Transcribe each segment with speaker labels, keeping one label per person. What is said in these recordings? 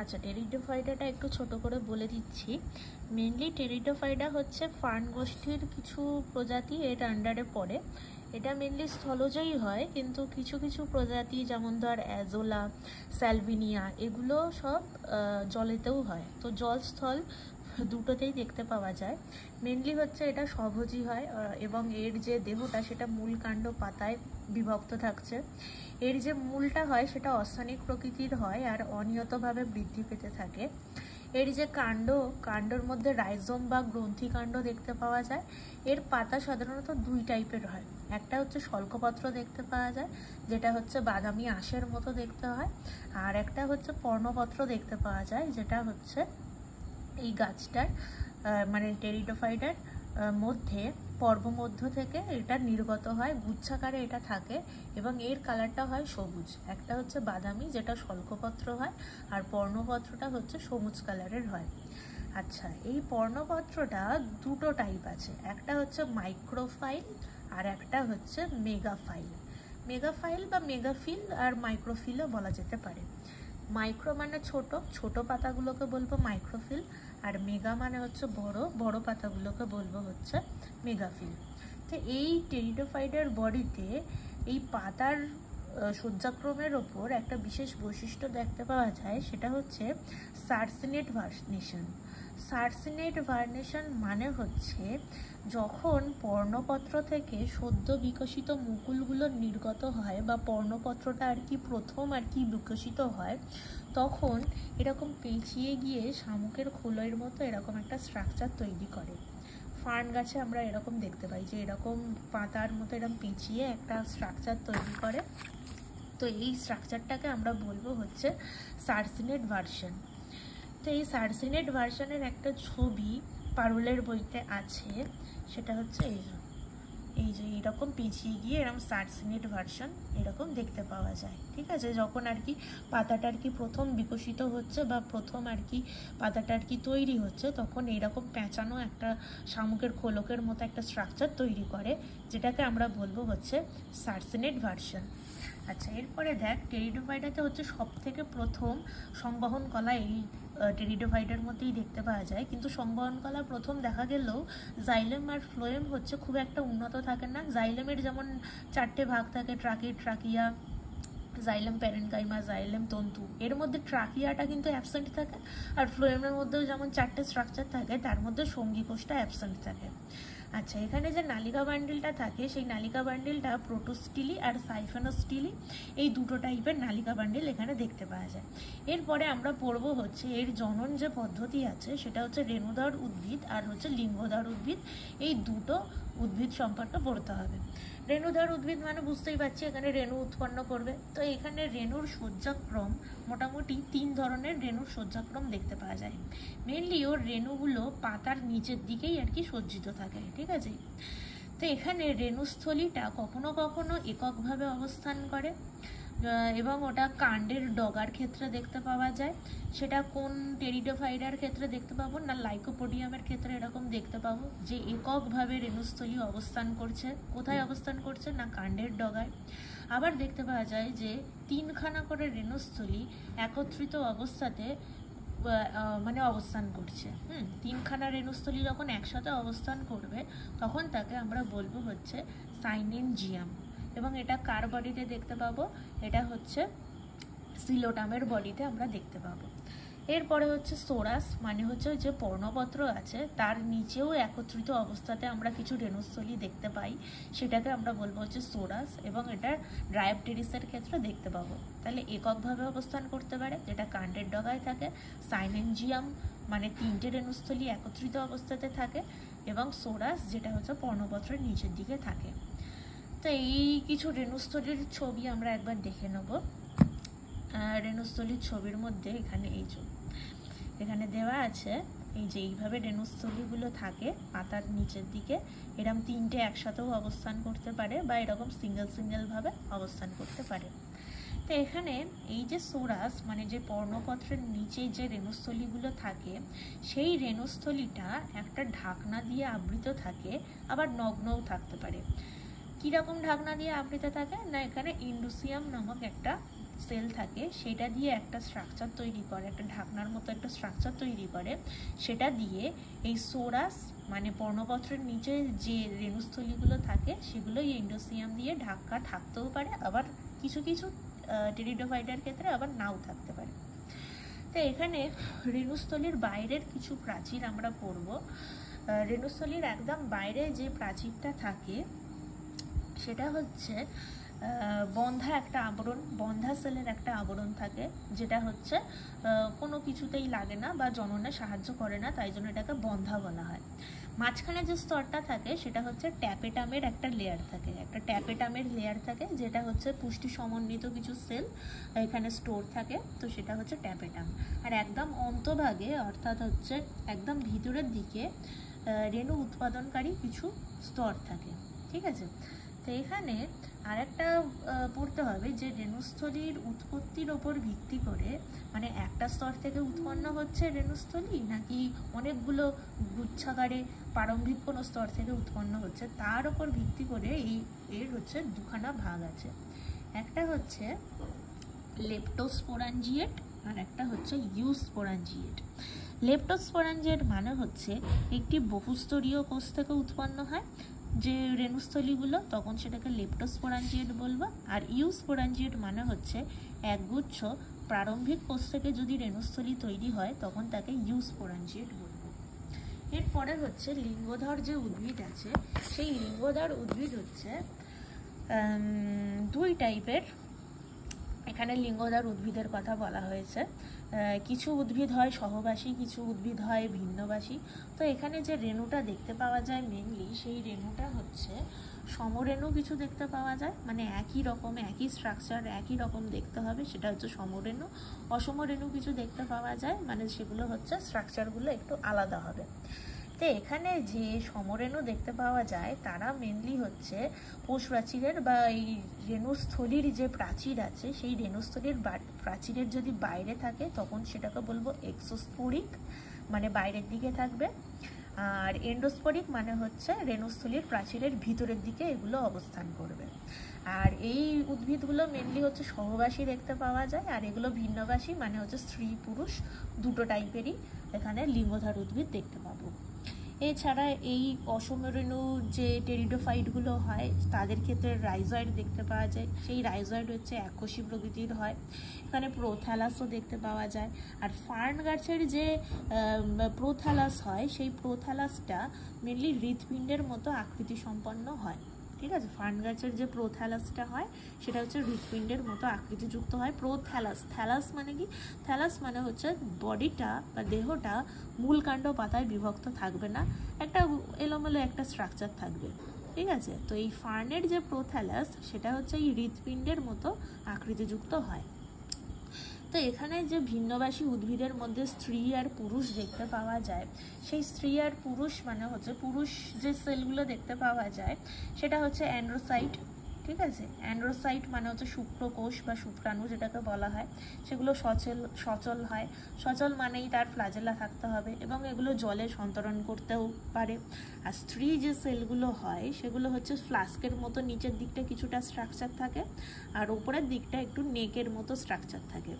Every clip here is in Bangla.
Speaker 1: আচ্ছা, টেরিডোফাইটাটা একটু ছোট করে বলে দিচ্ছি। মেনলি টেরিডোফাইটা হচ্ছে ফার্ন গোষ্ঠীর কিছু প্রজাতি এর আন্ডারে পড়ে। এটা মেনলি স্থলজয়ী হয়, কিন্তু কিছু কিছু প্রজাতি যেমন ধর অ্যাজোলা, স্যালভিনিয়া, এগুলো সব জলেতেও হয়। তো জল স্থল দুটোতেই দেখতে পাওয়া যায়। মেনলি হচ্ছে এটা স্বভোজী হয় এবং এর যে দেহটা সেটা মূল কাণ্ড পাতায় বিভক্ত থাকছে। এর যে মূলটা হয় সেটা অস্থানিক প্রকৃতির হয় আর অনিয়তভাবে বৃদ্ধি পেতে থাকে। এর যে কাণ্ডর মধ্যে রাইজোম বা গ্রন্থিকাণ্ড দেখতে পাওয়া যায়। এর পাতা সাধারণত দুই টাইপের হয়। একটা হচ্ছে শল্কপত্র দেখতে পাওয়া যায়, যেটা হচ্ছে বাদামি আঁশের মতো দেখতে হয়। আর একটা হচ্ছে পর্ণপত্র দেখতে পাওয়া যায়, যেটা হচ্ছে এই গাছটার মানে টেরিডোফাইটার মধ্যে পর্বমধ্য থেকে এটা নির্গত হয়, গুচ্ছাকারে এটা থাকে এবং এর কালারটা হয় সবুজ। একটা হচ্ছে বাদামি, যেটা শল্কপত্র হয়, আর পর্ণপত্রটা হচ্ছে সবুজ কালারের হয়। আচ্ছা, এই পর্ণপত্রটা দুটো টাইপ আছে। একটা হচ্ছে মাইক্রোফাইল আর একটা হচ্ছে মেগাফাইল। মেগাফাইল বা মেগাফিল আর মাইক্রোফিলও বলা যেতে পারে। মাইক্রো মানে ছোট, ছোট পাতাগুলোকে বলবো মাইক্রোফিল, আর মেগা মানে হচ্ছে বড়, বড় পাতাগুলোকে বলবো হচ্ছে মেগাফিল। তো এই টেরিডোফাইটার বডিতে এই পাতার সজ্জাক্রমের ওপর একটা বিশেষ বৈশিষ্ট্য দেখতে পাওয়া যায়, সেটা হচ্ছে সার্সিনেট ভার্নেশন। সার্সিনেট ভার্নেশন মানে হচ্ছে যখন পর্ণপত্র থেকে সদ্য বিকশিত মুকুলগুলো নির্গত হয় বা পর্ণপত্রটা আর কি প্রথম আর কি বিকশিত হয়, তখন এরকম পেঁচিয়ে গিয়ে শামুকের খোলের মতো এরকম একটা স্ট্রাকচার তৈরি করে। ফার্ন গাছে আমরা এরকম দেখতে পাই যে এরকম পাতার মতো এরকম পেঁচিয়ে একটা স্ট্রাকচার তৈরি করে। তো এই স্ট্রাকচারটাকে আমরা বলবো হচ্ছে সার্সিনেট ভার্সন। তো এই সার্সিনেট ভার্সনের একটা ছবি পারুলের বইতে আছে, সেটা হচ্ছে এই যে এরকম পেঁচিয়ে গিয়ে এরকম সার্সিনেট ভার্সন এরকম দেখতে পাওয়া যায়। ঠিক আছে, যখন আর কি পাতাটা আর কি প্রথম বিকশিত হচ্ছে বা প্রথম আর কি পাতাটা আর কি তৈরি হচ্ছে, তখন এইরকম পেঁচানো একটা শামুকের খোলকের মতো একটা স্ট্রাকচার তৈরি করে, যেটাকে আমরা বলবো হচ্ছে সার্সিনেট ভার্সন। আচ্ছা, এরপরে দেখ, টেরিডোফাইটাতে হচ্ছে সব থেকে প্রথম সংবহন কলা এই টেরিডোফাইটার মধ্যেই দেখতে পাওয়া যায়। কিন্তু সংবহন কলা প্রথম দেখা গেলেও জাইলেম আর ফ্লোয়েম হচ্ছে খুব একটা উন্নত থাকে না। জাইলেমের যেমন 4টে ভাগ থাকে, tracheid, trachea, xylem parenchyma, xylem তন্তু, এর মধ্যে ট্রাকিয়াটা কিন্তু অ্যাবসেন্ট থাকে। আর ফ্লোয়েমের মধ্যেও যেমন 4টে স্ট্রাকচার থাকে, তার মধ্যে সঙ্গী কোষটা অ্যাবসেন্ট থাকে। আচ্ছা, এখানে যে নালিকা বান্ডিলটা থাকে, সেই নালিকা বান্ডিলটা প্রোটোস্টিলি আর সাইফেনোস্টিলি, এই দুটো টাইপের নালিকা বান্ডিল এখানে দেখতে পাওয়া যায়। এরপরে আমরা পড়বো হচ্ছে এর জনন যে পদ্ধতি আছে, সেটা হচ্ছে রেণুধর উদ্ভিদ আর হচ্ছে লিঙ্গধর উদ্ভিদ, এই দুটো উদ্ভিদ সম্পর্কে পড়তে হবে। রেণুধর উদ্ভিদ মানে বুঝতেই পারছি এখানে রেণু উৎপন্ন করবে। তো এখানে রেণুর সজ্জাক্রম মোটামুটি 3 ধরনের রেণুর সজ্জাক্রম দেখতে পাওয়া যায়। মেনলি ওর রেণুগুলো পাতার নিচের দিকেই আর কি সজ্জিত থাকে। ঠিক আছে, তো এখানে রেণুস্থলীটা কখনো কখনো এককভাবে অবস্থান করে এবং ওটা কাণ্ডের ডগার ক্ষেত্রে দেখতে পাওয়া যায়। সেটা কোন টেরিডোফাইটার ক্ষেত্রে দেখতে পাবো না, লাইকোপোডিয়ামের ক্ষেত্রে এরকম দেখতে পাবো যে এককভাবে রেণুস্থলী অবস্থান করছে। কোথায় অবস্থান করছে না, কাণ্ডের ডগায়। আবার দেখতে পাওয়া যায় যে 3খানা করে রেণুস্থলী একত্রিত অবস্থাতে মানে অবস্থান করছে। 3খানা রেণুস্থলী যখন একসাথে অবস্থান করবে, তখন তাকে আমরা বলবো হচ্ছে সাইনেনজিয়াম। এবং এটা কার বডিতে দেখতে পাবো, এটা হচ্ছে সিলোটামের বডিতে আমরা দেখতে পাবো। এরপরে হচ্ছে সোরাস, মানে হচ্ছে যে পর্ণপত্র আছে তার নিচেও একত্রিত অবস্থাতে আমরা কিছু রেণুস্থলী দেখতে পাই, সেটাকে আমরা বলবো হচ্ছে সোরাস। এবং এটা ড্রায়োপটেরিসের ক্ষেত্রে দেখতে পাবো। তাহলে এককভাবে অবস্থান করতে পারে, যেটা কাণ্ডের ডগায় থাকে। সাইনেনজিয়াম মানে 3টে রেণুস্থলী একত্রিত অবস্থাতে থাকে। এবং সোরাস, যেটা হচ্ছে পর্ণপত্রের নিচের দিকে থাকে। তো এই কিছু রেণুস্থলীর ছবি আমরা একবার দেখে নেব। রেণুস্থলীর ছবির মধ্যে এখানে দেওয়া আছে এই যে এইভাবে রেণুস্থলীগুলো থাকে পাতার নিচের দিকে। এরকম 3টে একসাথেও অবস্থান করতে পারে বা এরকম সিঙ্গেল ভাবে অবস্থান করতে পারে। তো এখানে এই যে সোরাস মানে যে পর্ণপত্রের নিচে যে রেণুস্থলীগুলো থাকে, সেই রেণুস্থলীটা একটা ঢাকনা দিয়ে আবৃত থাকে, আবার নগ্নও থাকতে পারে। কীরকম ঢাকনা দিয়ে আবৃত থাকে না, এখানে ইন্ডুসিয়াম নামক একটা সেল থাকে সেটা দিয়ে একটা স্ট্রাকচার তৈরি করে, একটা ঢাকনার মতো একটা স্ট্রাকচার তৈরি করে। সেটা দিয়ে এই সোরাস মানে পর্ণপত্রের নিচে যে রেণুস্থলীগুলো থাকে সেগুলো এই এন্ডোসিয়াম দিয়ে ঢাকা থাকতেও পারে, আবার কিছু কিছু টেরিডোফাইটার ক্ষেত্রে আবার নাও থাকতে পারে। তো এখানে রেণুস্থলীর বাইরের কিছু প্রাচীর আমরা পড়ব। রেণুস্থলীর একদম বাইরে যে প্রাচীরটা থাকে সেটা হচ্ছে বন্ধা একটা আবরণ, বন্ধা সেলের একটা আবরণ থাকে, যেটা হচ্ছে কোনো কিছুতেই লাগে না বা জননে সাহায্য করে না, তাই জন্য এটাকে বন্ধা বলা হয়। মাঝখানে যে স্তরটা থাকে সেটা হচ্ছে ট্যাপেটামের একটা লেয়ার থাকে, একটা ট্যাপেটামের লেয়ার থাকে, যেটা হচ্ছে পুষ্টি সমন্বিত কিছু সেল এখানে স্টোর থাকে, তো সেটা হচ্ছে ট্যাপেটাম। আর একদম অন্তভাগে অর্থাৎ হচ্ছে একদম ভিতরের দিকে রেণু উৎপাদনকারী কিছু স্তর থাকে, ঠিক আছে। তো এখানে আরেকটা পড়তে হবে যে রেণুস্থলীর উৎপত্তির ওপর ভিত্তি করে, মানে একটা স্তর থেকে উৎপন্ন হচ্ছে রেণুস্থলী নাকি অনেকগুলো গুচ্ছাকারে প্রারম্ভিক কোনো স্তর থেকে উৎপন্ন হচ্ছে, তার ওপর ভিত্তি করে এর হচ্ছে দুখানা ভাগ আছে। একটা হচ্ছে লেপ্টোস্পোরাঞ্জিয়েট আর একটা হচ্ছে ইউস্পোরাঞ্জিয়েট। লেপ্টোস্পোরাঞ্জিয়েট মানে হচ্ছে একটি বহুস্তরীয় কোষ থেকে উৎপন্ন হয় যে রেণুস্থলীগুলো, তখন সেটাকে লেপ্টোস্পোরাঞ্জিয়েট বলবো। আর ইউস্পোরাঞ্জিয়েট মানে হচ্ছে একগুচ্ছ প্রারম্ভিক কোষ থেকে যদি রেণুস্থলী তৈরি হয় তখন তাকে ইউস্পোরাঞ্জিয়েট বলবো। এরপরে হচ্ছে লিঙ্গধর যে উদ্ভিদ আছে, সেই লিঙ্গধর উদ্ভিদ হচ্ছে দুই টাইপের। এখানে লিঙ্গধর উদ্ভিদের কথা বলা হয়েছে। কিছু উদ্ভিদ হয় সহবাসী, কিছু উদ্ভিদ হয় ভিন্নবাসী। তো এখানে যে রেণুটা দেখতে পাওয়া যায় মেনলি, সেই রেণুটা হচ্ছে সমরেণু কিছু দেখতে পাওয়া যায়, মানে একই রকম একই স্ট্রাকচার একই রকম দেখতে হবে, সেটা হচ্ছে সমরেণু। অসমরেণু কিছু দেখতে পাওয়া যায়, মানে সেগুলো হচ্ছে স্ট্রাকচারগুলো একটু আলাদা হবে। তো এখানে যে সমরেণু দেখতে পাওয়া যায় তারা মেনলি হচ্ছে কোষ প্রাচীরের বা এই রেণুস্থলীর যে প্রাচীর আছে সেই রেণুস্থলীর প্রাচীরের যদি বাইরে থাকে তখন সেটাকে বলবো এক্সোস্পোরিক, মানে বাইরের দিকে থাকবে। আর এন্ডোস্পোরিক মানে হচ্ছে রেণুস্থলীর প্রাচীরের ভিতরের দিকে এগুলো অবস্থান করবে। আর এই উদ্ভিদগুলো মেনলি হচ্ছে সহবাসী দেখতে পাওয়া যায়, আর এগুলো ভিন্নবাসী মানে হচ্ছে স্ত্রী পুরুষ দুটো টাইপেরই এখানে লিঙ্গধর উদ্ভিদ দেখতে পাবো। এছাড়া এই অসমরেণু যে টেরিডোফাইটগুলো হয় তাদের ক্ষেত্রে রাইজয়েড দেখতে পাওয়া যায়, সেই রাইজয়েড হচ্ছে এককোষী প্রকৃতির হয়। এখানে প্রোথ্যালাসও দেখতে পাওয়া যায়। আর ফার্ন গাছের যে প্রোথ্যালাস হয় সেই প্রোথ্যালাসটা মেনলি হৃৎপিণ্ডের মতো আকৃতি সম্পন্ন হয়, ঠিক আছে। ফার্ন গাছের যে প্রোথ্যালাসটা হয় সেটা হচ্ছে হৃৎপিণ্ডের মতো আকৃতিযুক্ত হয়। প্রোথ্যালাস, থ্যালাস মানে কি? থ্যালাস মানে হচ্ছে বডিটা বা দেহটা মূল কাণ্ড পাতায় বিভক্ত থাকবে না, একটা এলোমেলো একটা স্ট্রাকচার থাকবে, ঠিক আছে। তো এই ফার্নের যে প্রোথ্যালাস সেটা হচ্ছে এই হৃৎপিণ্ডের মতো আকৃতিযুক্ত হয়। তো এখানে যে ভিন্নবাসী উদ্ভিদের মধ্যে স্ত্রী আর পুরুষ দেখতে পাওয়া যায়, সেই স্ত্রী আর পুরুষ মানে হচ্ছে পুরুষ যে সেলগুলো দেখতে পাওয়া যায় সেটা হচ্ছে অ্যান্ড্রোসাইট, ঠিক আছে। অ্যান্ড্রোসাইট মানে হচ্ছে শুক্রকোষ বা শুক্রাণু যেটাকে বলা হয়, সেগুলো সচল হয়। সচল মানেই তার ফ্লাজেলা থাকতে হবে এবং এগুলো জলে সন্তরণ করতেও পারে। আর স্ত্রী যে সেলগুলো হয় সেগুলো হচ্ছে ফ্লাস্কের মতো নিচের দিকটা কিছুটা স্ট্রাকচার থাকে আর উপরের দিকটা একটু নেকের মতো স্ট্রাকচার থাকে।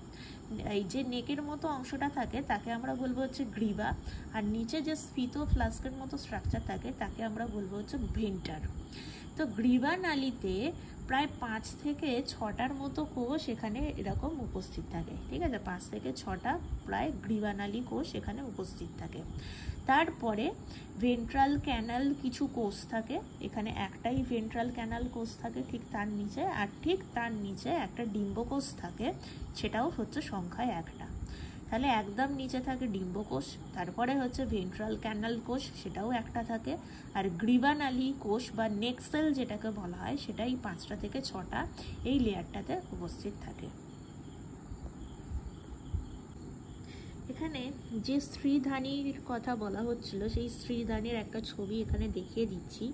Speaker 1: এই যে নেকের মতো অংশটা থাকে তাকে আমরা বলবো হচ্ছে গ্রীবা, আর নিচে যে স্ফীত ফ্লাস্কের মতো স্ট্রাকচার থাকে তাকে আমরা বলবো হচ্ছে ভেন্টার। তো গ্রীবা নালীতে প্রায় 5 থেকে 6টার মতো কোষ এখানে এরকম উপস্থিত থাকে, ঠিক আছে। 5 থেকে 6টা প্রায় গ্রীবানালী কোষ এখানে উপস্থিত থাকে। তারপরে ভেন্ট্রাল ক্যানাল কিছু কোষ থাকে, এখানে একটাই ভেন্ট্রাল ক্যানাল কোষ থাকে ঠিক তার নিচে, আর ঠিক তার নিচে একটা ডিম্বকোষ থাকে, সেটাও হচ্ছে সংখ্যায় একটা। তাহলে একদম নিচে থাকে ডিম্বকোষ, তারপরে হচ্ছে ভেন্ট্রাল ক্যানাল কোষ, সেটাও একটা থাকে, আর গ্রীবানালী কোষ বা নেক সেল যেটাকে বলা হয় সেটাই 5টা থেকে 6টা এই লেয়ারটাতে উপস্থিত থাকে। এখানে যে স্ত্রীধানীর কথা বলা হচ্ছিল সেই স্ত্রীধানীর একটা ছবি এখানে দেখিয়ে দিচ্ছি,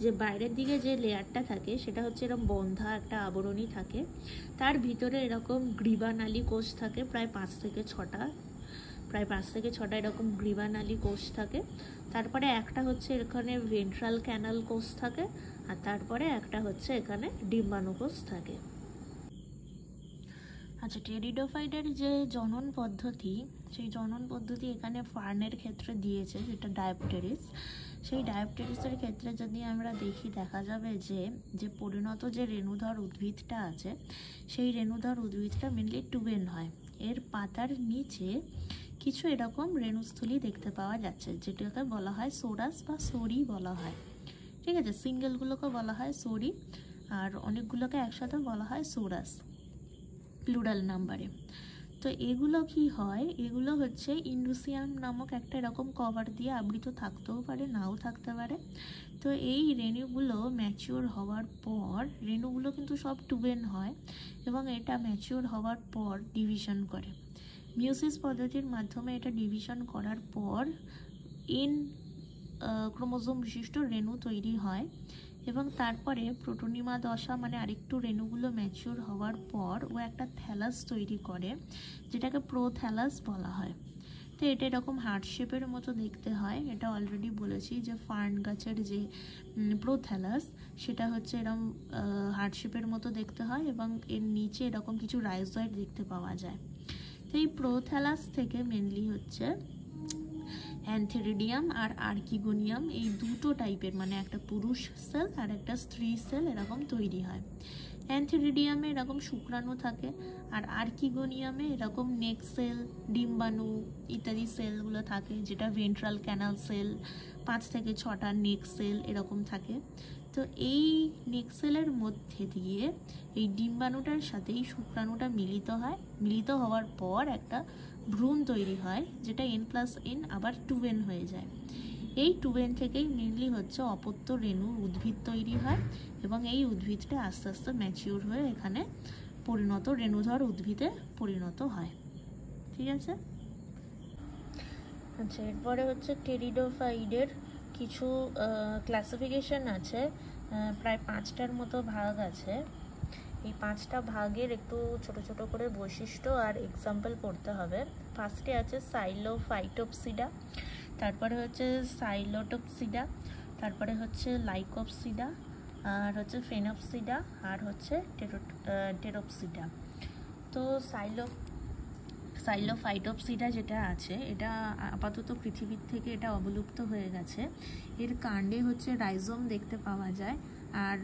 Speaker 1: যে বাইরের দিকে যে লেয়ারটা থাকে সেটা হচ্ছে এরকম বন্ধা একটা আবরণী থাকে, তার ভিতরে এরকম গ্রীবানালী কোষ থাকে প্রায় 5 থেকে 6টা এরকম গ্রীবানালী কোষ থাকে। তারপরে একটা হচ্ছে এখানে ভেন্ট্রাল ক্যানাল কোষ থাকে, আর তারপরে একটা হচ্ছে এখানে ডিম্বাণু কোষ থাকে। আচ্ছা, টেরিডোফাইটের যে জনন পদ্ধতি, সেই জনন পদ্ধতি এখানে ফার্নের ক্ষেত্রে দিয়েছে, যেটা ডায়োপটেরিস। সেই ডায়োপটেরিসের ক্ষেত্রে যদি আমরা দেখি, দেখা যাবে যে পরিণত যে রেণুধর উদ্ভিদটা আছে, সেই রেণুধর উদ্ভিদটা মেনলি টুবেন হয়। এর পাতার নিচে কিছু এরকম রেণুস্থলী দেখতে পাওয়া যাচ্ছে, যেটাকে বলা হয় সোরাস বা সরি বলা হয়। ঠিক আছে, সিঙ্গেলগুলোকে বলা হয় সরি, আর অনেকগুলোকে একসাথে বলা হয় সোরাস, প্লুরাল নাম্বারে। তো এগুলো কি হয়, এগুলো হচ্ছে ইন্ডুসিয়াম নামক একটা এরকম কভার দিয়ে আবৃত থাকতেও পারে, নাও থাকতে পারে। তো এই রেণুগুলো ম্যাচিওর হওয়ার পর, রেণুগুলো কিন্তু সব টুবেন হয়, এবং এটা ম্যাচিওর হওয়ার পর ডিভিশন করে। মিওসিস পদ্ধতির মাধ্যমে এটা ডিভিশন করার পর এন ক্রোমোজোম বিশিষ্ট রেণু তৈরি হয়, এবং তারপরে প্রোটোনিমা দশা মানে আরেকটু রেণুগুলো ম্যাচিওর হওয়ার পর ও একটা থ্যালাস তৈরি করে, যেটাকে প্রোথ্যালাস বলা হয়। তো এটা এরকম হার্ট শেপের মতো দেখতে হয়। এটা অলরেডি বলেছি যে ফার্ন গাছের যে প্রোথ্যালাস, সেটা হচ্ছে এরকম হার্ট শেপের মতো দেখতে হয়, এবং এর নিচে এরকম কিছু রাইজয়েড দেখতে পাওয়া যায়। তো এই প্রোথ্যালাস থেকে মেনলি হচ্ছে অ্যান্থেরিডিয়াম আর আর্কিগোনিয়াম, এই দুটো টাইপের, মানে একটা পুরুষ সেল আর একটা স্ত্রী সেল এরকম তৈরি হয়। অ্যান্থেরিডিয়ামে এরকম শুক্রাণু থাকে, আর আর্কিগোনিয়ামে এরকম নেক সেল, ডিম্বাণু ইত্যাদি সেলগুলো থাকে, যেটা ভেন্ট্রাল ক্যানাল সেল, 5 থেকে 6টা নেক সেল এরকম থাকে। তো এই নেক সেলের মধ্যে দিয়ে এই ডিম্বাণুটার সাথে এই শুক্রাণুটা মিলিত হয়। মিলিত হওয়ার পর একটা ভ্রূণ তৈরি হয়, যেটা N+N আবার টুবেন হয়ে যায়। এই টুবেন থেকেই মেনলি হচ্ছে অপত্য রেণুর উদ্ভিদ তৈরি হয়, এবং এই উদ্ভিদটা আস্তে আস্তে ম্যাচিওর হয়ে এখানে পরিণত রেণুধর উদ্ভিদে পরিণত হয়। ঠিক আছে। আচ্ছা, এরপরে হচ্ছে টেরিডোফাইডের কিছু ক্লাসিফিকেশন আছে, প্রায় 5টার মতো ভাগ আছে। এই 5টা ভাগের একটু ছোট ছোট করে বৈশিষ্ট্য আর এক্সাম্পল পড়তে হবে। ফার্স্টে আছে সাইলোফাইটোপসিডা, তারপরে হচ্ছে সাইলোটোপসিডা, তারপরে হচ্ছে লাইকোপসিডা, আর হচ্ছে ফেনোপসিডা, আর হচ্ছে টেরোপসিডা। তো সাইলোফাইটোপসিডা যেটা আছে, এটা আপাতত পৃথিবীর থেকে এটা অবলুপ্ত হয়ে গেছে। এর কাণ্ডে হচ্ছে রাইজোম দেখতে পাওয়া যায়, আর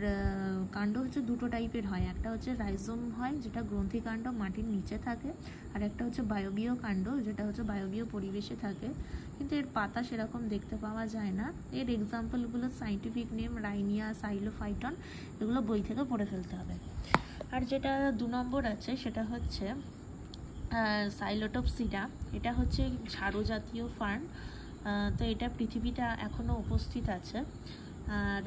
Speaker 1: কাণ্ড হচ্ছে দুটো টাইপের হয়। একটা হচ্ছে রাইজোম হয়, যেটা গ্রন্থিকাণ্ড মাটির নিচে থাকে, আর একটা হচ্ছে বায়বীয় কাণ্ড, যেটা হচ্ছে বায়বীয় পরিবেশে থাকে, কিন্তু এর পাতা সেরকম দেখতে পাওয়া যায় না। এর এক্সাম্পলগুলো সাইন্টিফিক নেম রাইনিয়া, সাইলোফাইটন, এগুলো বই থেকে পড়ে ফেলতে হবে। আর যেটা 2 নম্বর আছে, সেটা হচ্ছে সাইলোটোপসিডা। এটা হচ্ছে ঝাড়ু জাতীয় ফার্ন। তো এটা পৃথিবীতে এখনও উপস্থিত আছে। আর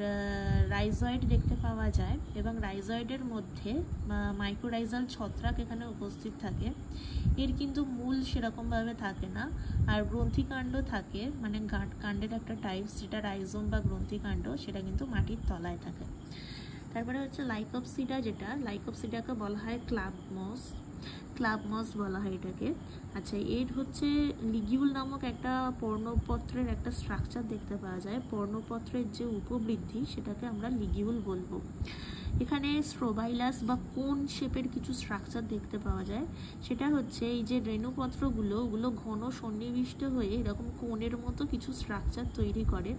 Speaker 1: রাইজয়েড দেখতে পাওয়া যায়, এবং রাইজয়েডের মধ্যে মাইক্রোরাইজাল ছত্রাক এখানে উপস্থিত থাকে। এর কিন্তু মূল সেরকমভাবে থাকে না, আর গ্রন্থিকাণ্ড থাকে, মানে কাণ্ডের একটা টাইপস, যেটা রাইজোম বা গ্রন্থিকাণ্ড, সেটা কিন্তু মাটির তলায় থাকে। তারপরে হচ্ছে লাইকোপসিডা, যেটা লাইকোপসিডাকে বলা হয় ক্লাব মস বলা হয় এটাকে। আচ্ছা, এর হচ্ছে লিগিউল নামক একটা পর্ণপত্রের একটা স্ট্রাকচার দেখতে পাওয়া যায়। পর্ণপত্রের যে উপবৃদ্ধি, সেটাকে আমরা লিগিউল বলবো। এখানে স্ট্রোবাইলাস বা কোন শেপের কিছু স্ট্রাকচার দেখতে পাওয়া যায়। সেটা হচ্ছে এই যে রেণুপত্রগুলো, ওগুলো ঘন সন্নিবিষ্ট হয়ে এরকম কোণের মতো কিছু স্ট্রাকচার তৈরি করে,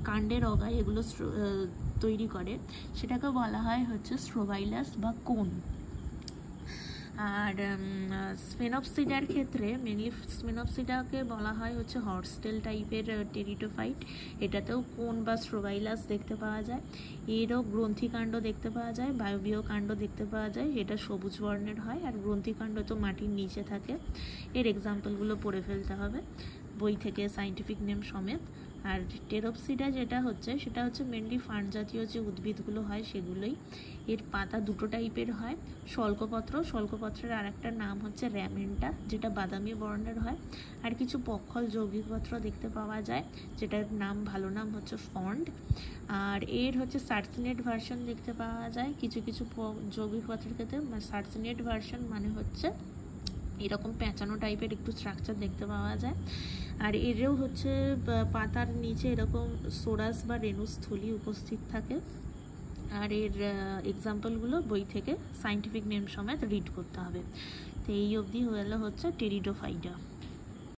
Speaker 1: কাণ্ডের অগায় এগুলো তৈরি করে, সেটাকে বলা হয় হচ্ছে স্ট্রোবাইলাস বা কোন। আর স্পেনোপসিডার ক্ষেত্রে মেনলি স্পেনোপসিডাকে বলা হয় হচ্ছে হর্সটেল টাইপের টেরিডোফাইট। এটাতেও কোন বা স্ট্রোবাইলাস দেখতে পাওয়া যায়। এরও গ্রন্থিকাণ্ড দেখতে পাওয়া যায়, বায়বীয় কাণ্ড দেখতে পাওয়া যায়, এটা সবুজ বর্ণের হয়, আর গ্রন্থিকাণ্ড তো মাটির নিচে থাকে। এর এক্সাম্পলগুলো পড়ে ফেলতে হবে বই থেকে সাইন্টিফিক নেম সমেত। আর টেরোপসিডা যেটা হচ্ছে, সেটা হচ্ছে মেনলি ফার্ন জাতীয় যে উদ্ভিদগুলো হয় সেগুলোই। এর পাতা দুটো টাইপের হয়, শল্কপত্রের আর একটা নাম হচ্ছে র্যামেন্টা, যেটা বাদামি বর্ণের হয়। আর কিছু পক্ষল যৌগিকপত্র দেখতে পাওয়া যায়, যেটার ভালো নাম হচ্ছে ফন্ড। আর এর হচ্ছে সার্সিনেট ভার্সন দেখতে পাওয়া যায় কিছু কিছু যৌগিকপত্রের ক্ষেত্রে। সার্সিনেট ভার্সন মানে হচ্ছে এরকম পেঁচানো টাইপের একটু স্ট্রাকচার দেখতে পাওয়া যায়। আর এরও হচ্ছে পাতার নিচে এরকম সোরাস বা রেণুস্থলী উপস্থিত থাকে। আর এর এক্সাম্পলগুলো বই থেকে সাইন্টিফিক নেম সমেত রিড করতে হবে। তো তো এই অবধি হলো হচ্ছে টেরিডোফাইডা।